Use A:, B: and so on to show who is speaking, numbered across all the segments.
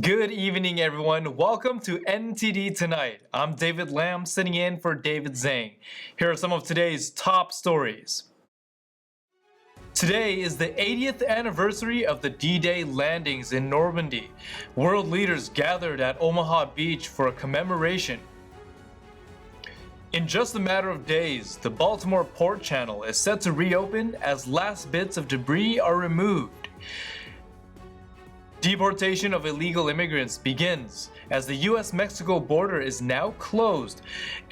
A: Good evening, everyone. Welcome to NTD Tonight. I'm David Lamb, sitting in for David Zhang. Here are some of today's top stories. Today is the 80th anniversary of the D-Day landings in Normandy. World leaders gathered at Omaha Beach for a commemoration. In just a matter of days, the Baltimore port channel is set to reopen as last bits of debris are removed. Deportation of illegal immigrants begins as the US-Mexico border is now closed.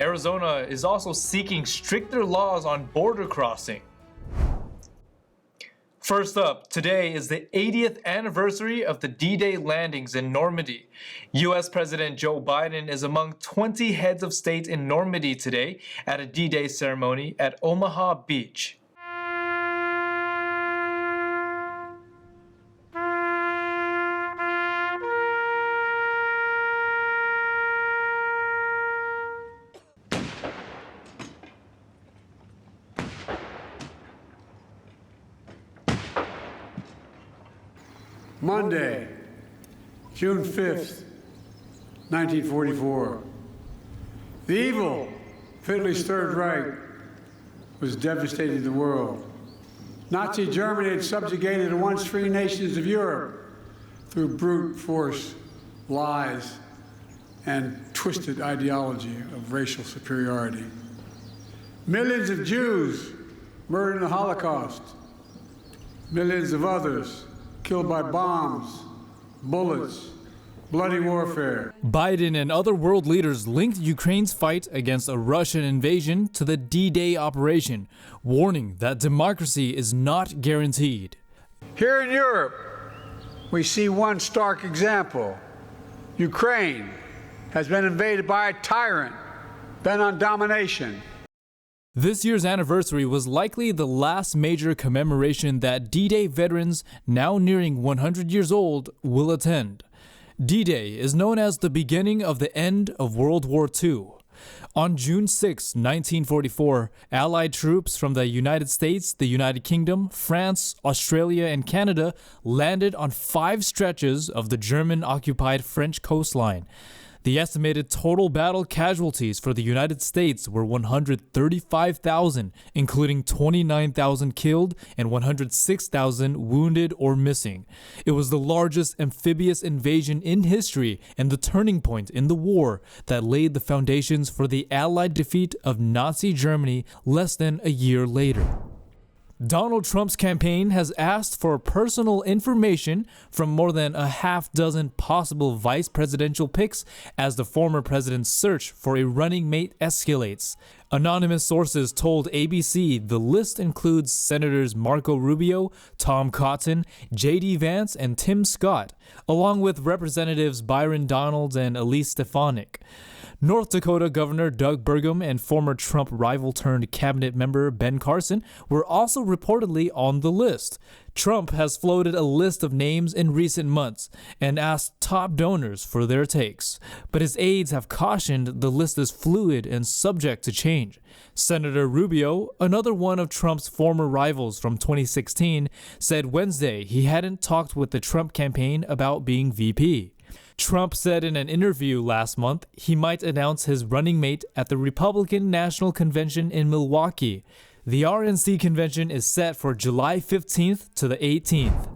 A: Arizona is also seeking stricter laws on border crossing. First up, today is the 80th anniversary of the D-Day landings in Normandy. US President Joe Biden is among 20 heads of state in Normandy today at a D-Day ceremony at Omaha Beach.
B: Monday, June 5th, 1944. The evil, Hitler's Third Reich was devastating the world. Nazi Germany had subjugated the once free nations of Europe through brute force, lies, and twisted ideology of racial superiority. Millions of Jews murdered in the Holocaust. Millions of others killed by bombs, bullets, bloody warfare.
A: Biden and other world leaders linked Ukraine's fight against a Russian invasion to the D-Day operation, warning that democracy is not guaranteed.
B: Here in Europe, we see one stark example. Ukraine has been invaded by a tyrant bent on domination.
A: This year's anniversary was likely the last major commemoration that D-Day veterans, now nearing 100 years old, will attend. D-Day is known as the beginning of the end of World War II. On June 6, 1944, Allied troops from the United States, the United Kingdom, France, Australia, and Canada landed on 5 stretches of the German-occupied French coastline. The estimated total battle casualties for the United States were 135,000, including 29,000 killed and 106,000 wounded or missing. It was the largest amphibious invasion in history and the turning point in the war that laid the foundations for the Allied defeat of Nazi Germany less than a year later. Donald Trump's campaign has asked for personal information from more than a half dozen possible vice presidential picks as the former president's search for a running mate escalates. Anonymous sources told ABC the list includes Senators Marco Rubio, Tom Cotton, J.D. Vance, and Tim Scott, along with Representatives Byron Donalds and Elise Stefanik. North Dakota Governor Doug Burgum and former Trump rival-turned-cabinet member Ben Carson were also reportedly on the list. Trump has floated a list of names in recent months and asked top donors for their takes, but his aides have cautioned the list is fluid and subject to change. Senator Rubio, another one of Trump's former rivals from 2016, said Wednesday he hadn't talked with the Trump campaign about being VP. Trump said in an interview last month he might announce his running mate at the Republican National Convention in Milwaukee. The RNC convention is set for July 15th to the 18th.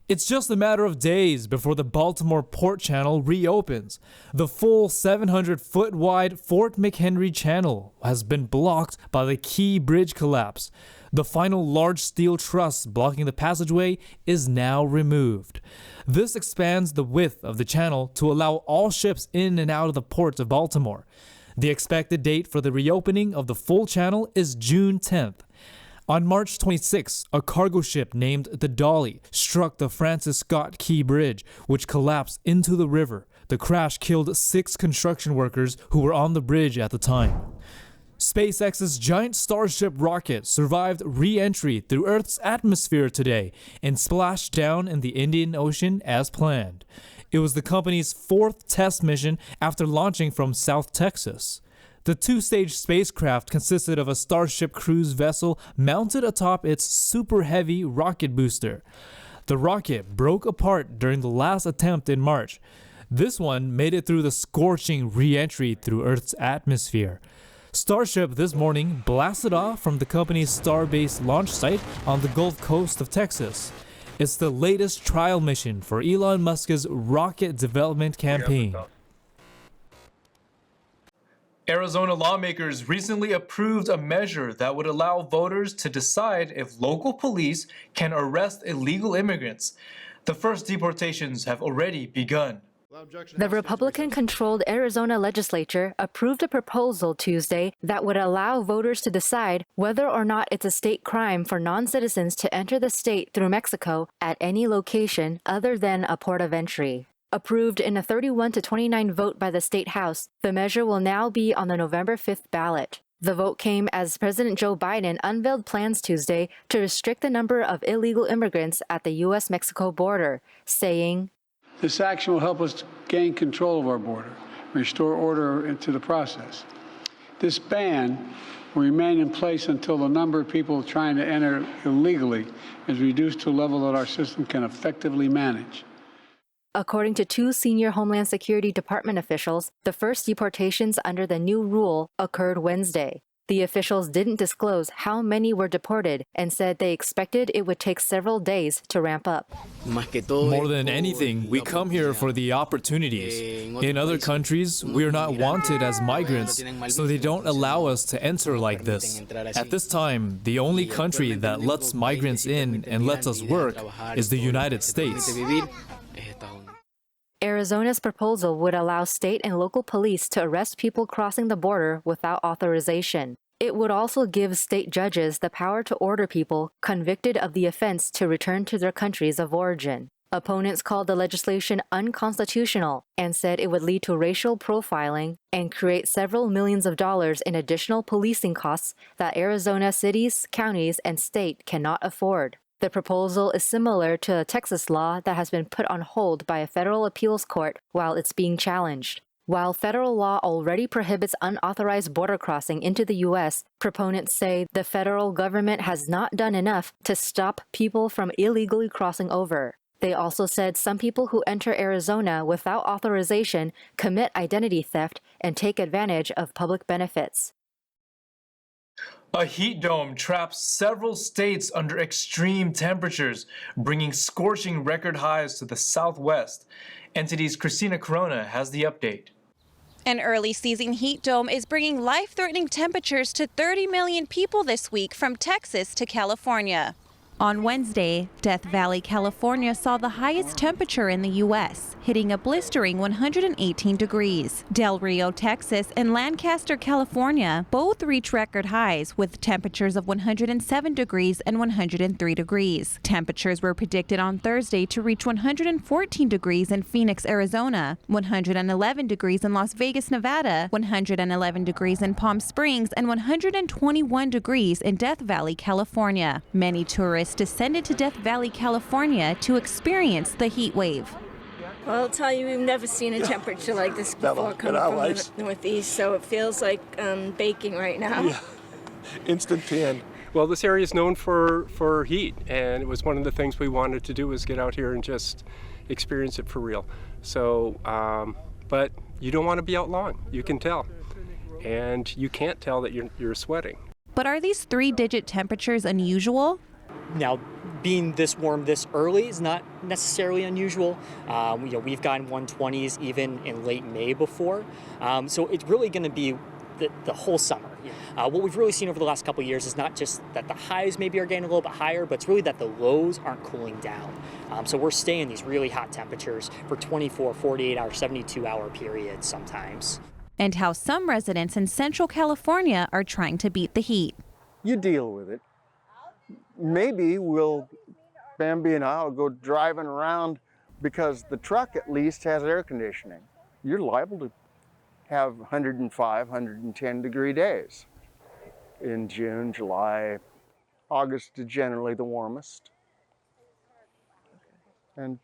A: It's just a matter of days before the Baltimore port channel reopens. The full 700-foot wide Fort McHenry Channel has been blocked by the Key Bridge collapse. The final large steel truss blocking the passageway is now removed. This expands the width of the channel to allow all ships in and out of the port of Baltimore. The expected date for the reopening of the full channel is June 10th. On March 26, a cargo ship named the Dolly struck the Francis Scott Key Bridge, which collapsed into the river. The crash killed 6 construction workers who were on the bridge at the time. SpaceX's giant Starship rocket survived re-entry through Earth's atmosphere today and splashed down in the Indian Ocean as planned. It was the company's 4th test mission after launching from South Texas. The 2-stage spacecraft consisted of a Starship cruise vessel mounted atop its super heavy rocket booster. The rocket broke apart during the last attempt in March. This one made it through the scorching re-entry through Earth's atmosphere. Starship this morning blasted off from the company's Starbase launch site on the Gulf Coast of Texas. It's the latest trial mission for Elon Musk's rocket development campaign. Arizona lawmakers recently approved a measure that would allow voters to decide if local police can arrest illegal immigrants. The first deportations have already begun.
C: The Republican-controlled Arizona legislature approved a proposal Tuesday that would allow voters to decide whether or not it's a state crime for non-citizens to enter the state through Mexico at any location other than a port of entry. Approved in a 31-29 vote by the State House, the measure will now be on the November 5th ballot. The vote came as President Joe Biden unveiled plans Tuesday to restrict the number of illegal immigrants at the U.S.-Mexico border, saying,
B: "This action will help us gain control of our border, restore order into the process. This ban will remain in place until the number of people trying to enter illegally is reduced to a level that our system can effectively manage."
C: According to two senior Homeland Security Department officials, the first deportations under the new rule occurred Wednesday. The officials didn't disclose how many were deported and said they expected it would take several days to ramp up.
A: More than anything, we come here for the opportunities. In other countries, we are not wanted as migrants, so they don't allow us to enter like this. At this time, the only country that lets migrants in and lets us work is the United States.
C: Arizona's proposal would allow state and local police to arrest people crossing the border without authorization. It would also give state judges the power to order people convicted of the offense to return to their countries of origin. Opponents called the legislation unconstitutional and said it would lead to racial profiling and create several millions of dollars in additional policing costs that Arizona cities, counties, and state cannot afford. The proposal is similar to a Texas law that has been put on hold by a federal appeals court while it's being challenged. While federal law already prohibits unauthorized border crossing into the U.S., proponents say the federal government has not done enough to stop people from illegally crossing over. They also said some people who enter Arizona without authorization commit identity theft and take advantage of public benefits.
A: A heat dome traps several states under extreme temperatures, bringing scorching record highs to the southwest. NTD's Christina Corona has the update.
D: An early season heat dome is bringing life-threatening temperatures to 30 million people this week from Texas to California. On Wednesday, Death Valley, California saw the highest temperature in the U.S., hitting a blistering 118 degrees. Del Rio, Texas, and Lancaster, California both reached record highs with temperatures of 107 degrees and 103 degrees. Temperatures were predicted on Thursday to reach 114 degrees in Phoenix, Arizona, 111 degrees in Las Vegas, Nevada, 111 degrees in Palm Springs, and 121 degrees in Death Valley, California. Many tourists descended to Death Valley, California to experience the heat wave.
E: Well, I'll tell you, we've never seen a temperature like this before coming from the Northeast, so it feels like baking right now.
F: Yeah, instant tan. Well, this area is known for heat, and it was one of the things we wanted to do was get out here and just experience it for real. So, but you don't want to be out long, you can tell. And you can't tell that you're sweating.
D: But are these three-digit temperatures unusual?
G: Now, being this warm this early is not necessarily unusual. We've gotten 120s even in late May before. So it's really going to be the whole summer. What we've really seen over the last couple of years is not just that the highs maybe are getting a little bit higher, but it's really that the lows aren't cooling down. So we're staying these really hot temperatures for 24, 48-hour, 72-hour periods sometimes.
D: And how some residents in Central California are trying to beat the heat.
H: You deal with it. Maybe Bambi and I will go driving around because the truck at least has air conditioning. You're liable to have 105, 110 degree days. In June, July, August is generally the warmest. And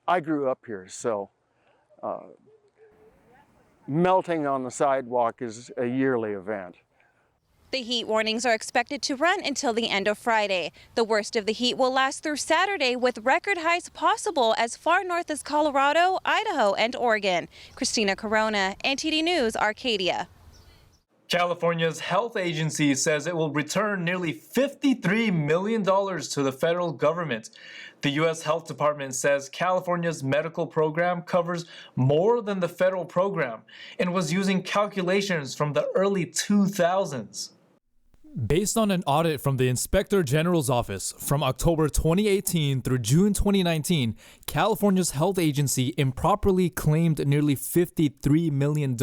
H: I grew up here, so melting on the sidewalk is a yearly event.
D: The heat warnings are expected to run until the end of Friday. The worst of the heat will last through Saturday, with record highs possible as far north as Colorado, Idaho, and Oregon. Christina Corona, NTD News, Arcadia.
A: California's health agency says it will return nearly $53 million to the federal government. The U.S. Health Department says California's medical program covers more than the federal program and was using calculations from the early 2000s. Based on an audit from the Inspector General's office from October 2018 through June 2019, California's health agency improperly claimed nearly $53 million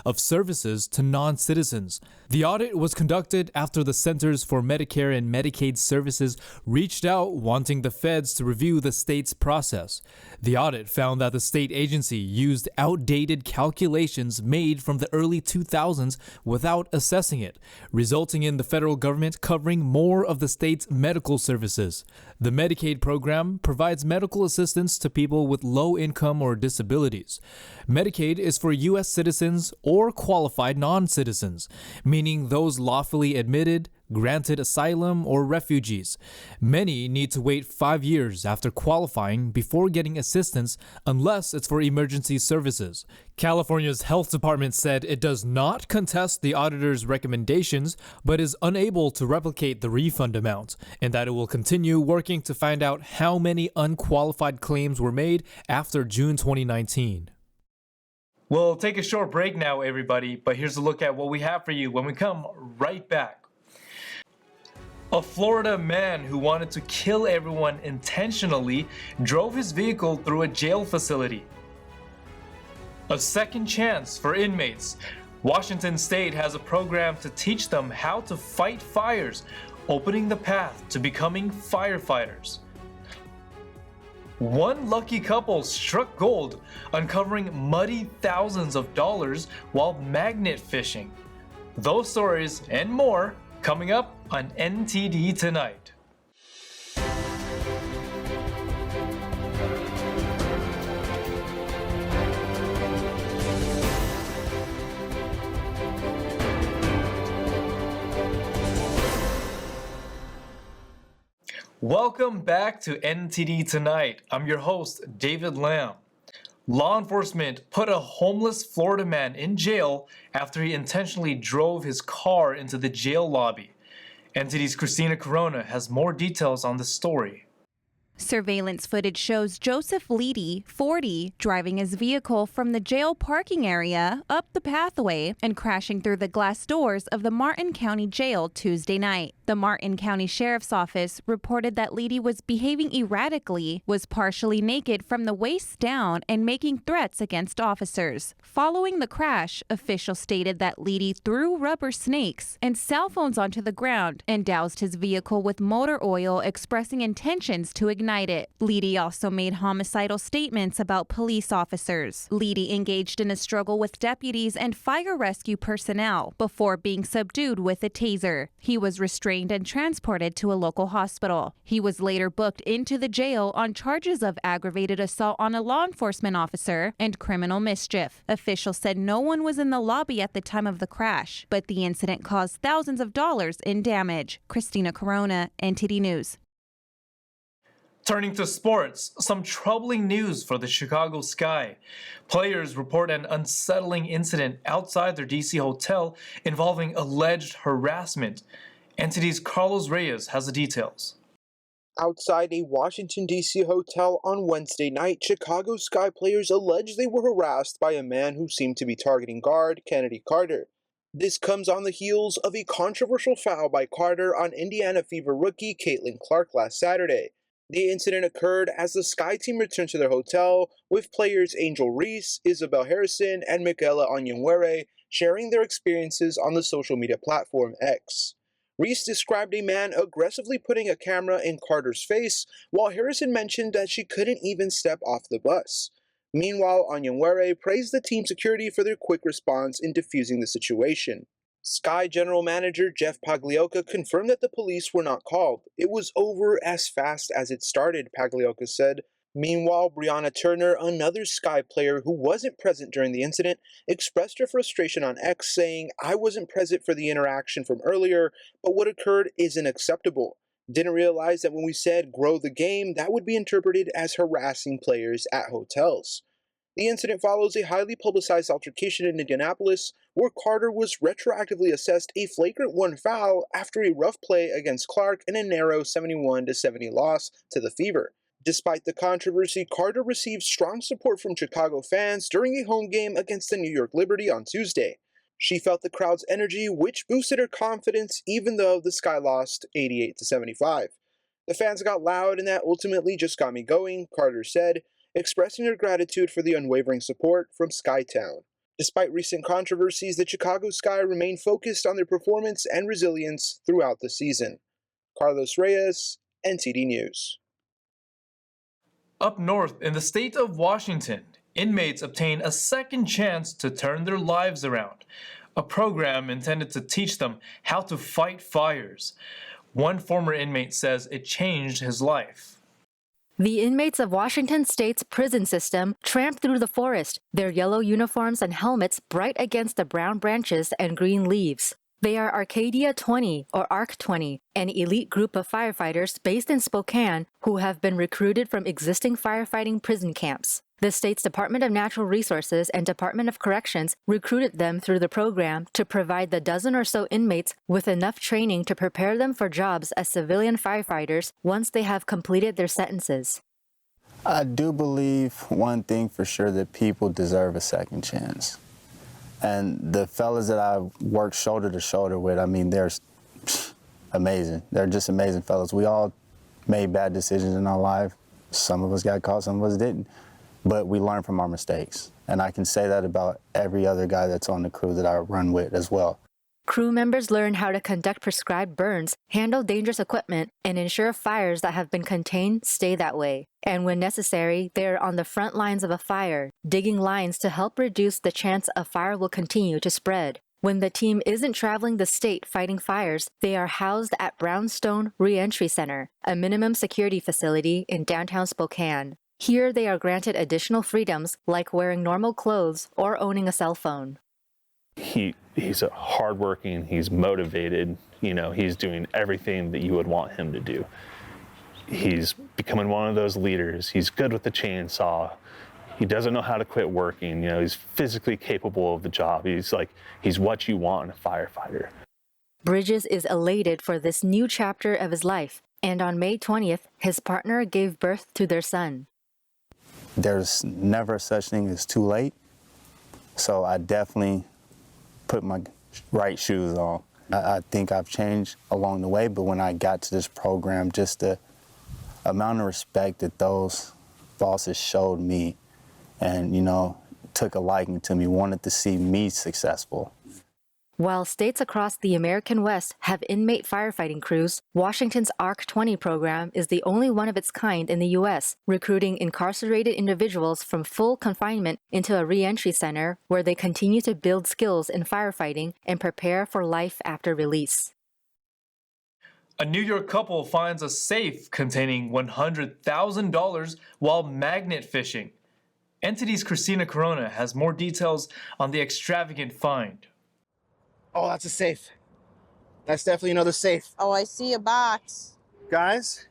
A: of services to non-citizens. The audit was conducted after the Centers for Medicare and Medicaid Services reached out wanting the feds to review the state's process. The audit found that the state agency used outdated calculations made from the early 2000s without assessing it, resulting in the federal government covering more of the state's medical services. The Medicaid program provides medical assistance to people with low income or disabilities. Medicaid is for U.S. citizens or qualified non-citizens, meaning those lawfully admitted, granted asylum, or refugees. Many need to wait 5 years after qualifying before getting assistance unless it's for emergency services. California's health department said it does not contest the auditor's recommendations, but is unable to replicate the refund amount, and that it will continue working to find out how many unqualified claims were made after June 2019. We'll take a short break now, everybody, but here's a look at what we have for you when we come right back. A Florida man who wanted to kill everyone intentionally drove his vehicle through a jail facility. A second chance for inmates. Washington State has a program to teach them how to fight fires, opening the path to becoming firefighters. One lucky couple struck gold, uncovering muddy thousands of dollars while magnet fishing. Those stories and more coming up on NTD Tonight. Welcome back to NTD Tonight. I'm your host, David Lamb. Law enforcement put a homeless Florida man in jail after he intentionally drove his car into the jail lobby. NTD's Christina Corona has more details on the story.
D: Surveillance footage shows Joseph Leedy, 40, driving his vehicle from the jail parking area up the pathway and crashing through the glass doors of the Martin County Jail Tuesday night. The Martin County Sheriff's Office reported that Leedy was behaving erratically, was partially naked from the waist down, and making threats against officers. Following the crash, officials stated that Leedy threw rubber snakes and cell phones onto the ground and doused his vehicle with motor oil, expressing intentions to ignite it. Leedy also made homicidal statements about police officers. Leedy engaged in a struggle with deputies and fire rescue personnel before being subdued with a taser. He was restrained and transported to a local hospital. He was later booked into the jail on charges of aggravated assault on a law enforcement officer and criminal mischief. Officials said no one was in the lobby at the time of the crash, but the incident caused thousands of dollars in damage. Christina Corona, NTD News.
A: Turning to sports, some troubling news for the Chicago Sky. Players report an unsettling incident outside their DC hotel involving alleged harassment. NTD's Carlos Reyes has the details.
I: Outside a Washington, D.C. hotel on Wednesday night, Chicago Sky players alleged they were harassed by a man who seemed to be targeting guard Chennedy Carter. This comes on the heels of a controversial foul by Carter on Indiana Fever rookie Caitlin Clark last Saturday. The incident occurred as the Sky team returned to their hotel, with players Angel Reese, Isabel Harrison, and Michaela Onyenwere sharing their experiences on the social media platform X. Reese described a man aggressively putting a camera in Carter's face, while Harrison mentioned that she couldn't even step off the bus. Meanwhile, Onyenwere praised the team security for their quick response in defusing the situation. Sky General Manager Jeff Pagliocca confirmed that the police were not called. It was over as fast as it started, Pagliocca said. Meanwhile, Brianna Turner, another Sky player who wasn't present during the incident, expressed her frustration on X, saying, "I wasn't present for the interaction from earlier, but what occurred isn't acceptable. Didn't realize that when we said grow the game, that would be interpreted as harassing players at hotels." The incident follows a highly publicized altercation in Indianapolis, where Carter was retroactively assessed a flagrant 1 foul after a rough play against Clark in a narrow 71-70 loss to the Fever. Despite the controversy, Carter received strong support from Chicago fans during a home game against the New York Liberty on Tuesday. She felt the crowd's energy, which boosted her confidence even though the Sky lost 88-75. "The fans got loud and that ultimately just got me going," Carter said, expressing her gratitude for the unwavering support from Skytown. Despite recent controversies, the Chicago Sky remain focused on their performance and resilience throughout the season. Carlos Reyes, NTD News.
A: Up north in the state of Washington, inmates obtain a second chance to turn their lives around, a program intended to teach them how to fight fires. One former inmate says it changed his life.
C: The inmates of Washington State's prison system tramp through the forest, their yellow uniforms and helmets bright against the brown branches and green leaves. They are Arcadia 20, or ARC 20, an elite group of firefighters based in Spokane who have been recruited from existing firefighting prison camps. The state's Department of Natural Resources and Department of Corrections recruited them through the program to provide the dozen or so inmates with enough training to prepare them for jobs as civilian firefighters once they have completed their sentences.
J: I do believe one thing for sure, that people deserve a second chance. And the fellas that I work shoulder to shoulder with, I mean, they're amazing. They're just amazing fellas. We all made bad decisions in our life. Some of us got caught, some of us didn't. But we learn from our mistakes. And I can say that about every other guy that's on the crew that I run with as well.
C: Crew members learn how to conduct prescribed burns, handle dangerous equipment, and ensure fires that have been contained stay that way. And when necessary, they are on the front lines of a fire, digging lines to help reduce the chance a fire will continue to spread. When the team isn't traveling the state fighting fires, they are housed at Brownstone Reentry Center, a minimum security facility in downtown Spokane. Here they are granted additional freedoms like wearing normal clothes or owning a cell phone.
K: He's a hardworking, he's motivated, he's doing everything that you would want him to do. He's becoming one of those leaders. He's good with the chainsaw. He doesn't know how to quit working. He's physically capable of the job. He's what you want in a firefighter.
C: Bridges is elated for this new chapter of his life, and on May 20th, his partner gave birth to their son.
J: There's never such thing as too late, so I definitely put my right shoes on. I think I've changed along the way, but when I got to this program, just the amount of respect that those bosses showed me and, took a liking to me, wanted to see me successful.
C: While states across the American West have inmate firefighting crews, Washington's ARC 20 program is the only one of its kind in the U.S., recruiting incarcerated individuals from full confinement into a reentry center where they continue to build skills in firefighting and prepare for life after release.
A: A New York couple finds a safe containing $100,000 while magnet fishing. NTD's Christina Corona has more details on the extravagant find.
L: Oh, that's a safe. That's definitely another safe.
M: Oh, I see a box.
L: Guys,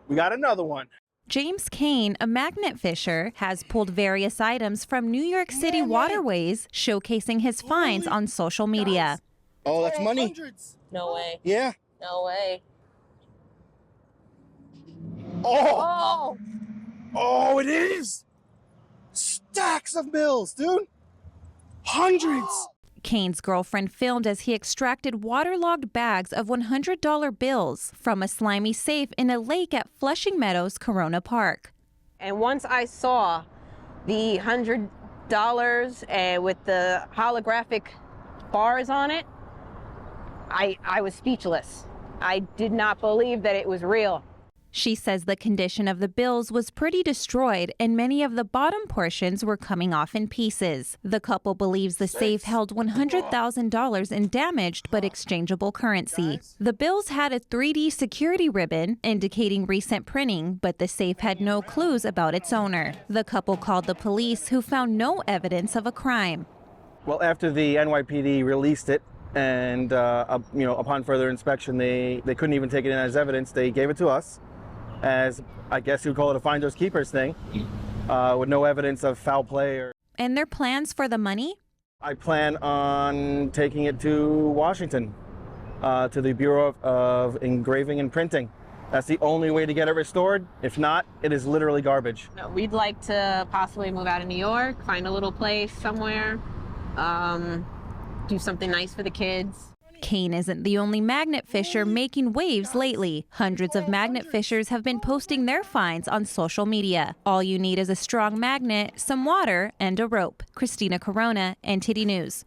L: we got another one.
D: James Kane, a magnet fisher, has pulled various items from New York City waterways, showcasing his finds on social media.
L: Oh, that's money.
M: Hundreds. No way.
L: Yeah.
M: No way.
L: Oh. Oh, it is. Stacks of bills, dude. Hundreds.
D: Kane's girlfriend filmed as he extracted waterlogged bags of $100 bills from a slimy safe in a lake at Flushing Meadows, Corona Park.
M: And once I saw the $100 with the holographic bars on it, I was speechless. I did not believe that it was real.
D: She says the condition of the bills was pretty destroyed and many of the bottom portions were coming off in pieces. The couple believes the safe held $100,000 in damaged but exchangeable currency. The bills had a 3D security ribbon indicating recent printing, but the safe had no clues about its owner. The couple called the police, who found no evidence of a crime.
L: Well, after the NYPD released it, and upon further inspection, they couldn't even take it in as evidence. They gave it to us as, I guess you would call it a finders keepers thing, with no evidence of foul play.
D: And their plans for the money?
L: I plan on taking it to Washington, to the Bureau of Engraving and Printing. That's the only way to get it restored. If not, it is literally garbage.
M: We'd like to possibly move out of New York, find a little place somewhere, do something nice for the kids.
D: Kane isn't the only magnet fisher making waves lately. Hundreds of magnet fishers have been posting their finds on social media. All you need is a strong magnet, some water, and a rope. Christina Corona, NTD News.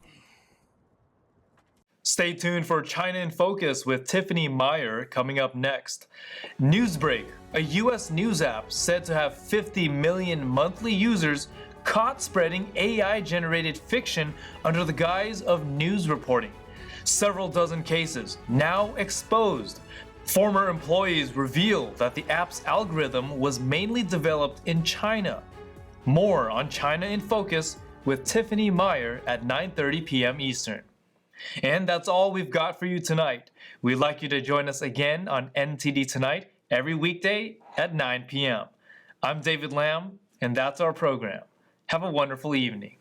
A: Stay tuned for China in Focus with Tiffany Meyer coming up next. Newsbreak, a U.S. news app said to have 50 million monthly users, caught spreading AI-generated fiction under the guise of news reporting. Several dozen cases now exposed. Former employees reveal that the app's algorithm was mainly developed in China. More on China in Focus with Tiffany Meyer at 9:30 p.m. Eastern. And that's all we've got for you tonight. We'd like you to join us again on NTD Tonight every weekday at 9 p.m. I'm David Lamb, and that's our program. Have a wonderful evening.